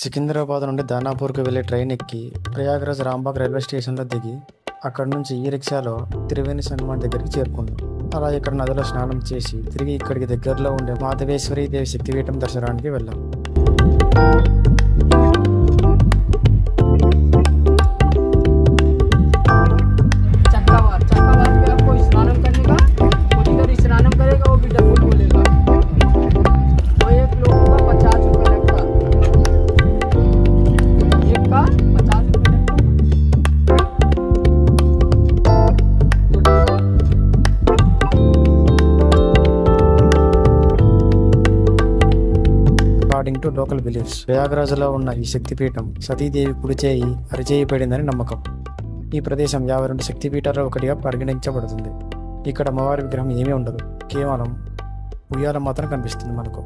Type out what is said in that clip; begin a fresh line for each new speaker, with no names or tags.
సికింద్రాబాద్ నుండి దానాపూర్కు వెళ్ళే ట్రైన్ ఎక్కి ప్రయాగ్రాజ్ రాంబాగ్ రైల్వే స్టేషన్లో దిగి అక్కడి నుంచి ఈ రిక్షాలో త్రివేణి సంగమం దగ్గరికి చేరుకున్నాం. అలా ఇక్కడ నదిలో స్నానం చేసి తిరిగి ఇక్కడికి దగ్గరలో ఉండే మాధవేశ్వరి దేవి శక్తిపీఠం దర్శనానికి వెళ్ళాం. అకార్డింగ్ టు లోకల్ బిలీఫ్స్, ప్రయాగ్రాజ్లో ఉన్న ఈ శక్తిపీఠం సతీదేవి కుడి చేయి అరిచేయి పడిందని నమ్మకం. ఈ ప్రదేశం 52 శక్తిపీఠాల్లో ఒకటిగా పరిగణించబడుతుంది. ఇక్కడ అమ్మవారి విగ్రహం ఏమీ ఉండదు, కేవలం ఉయ్యాల మాత్రం కనిపిస్తుంది మనకు.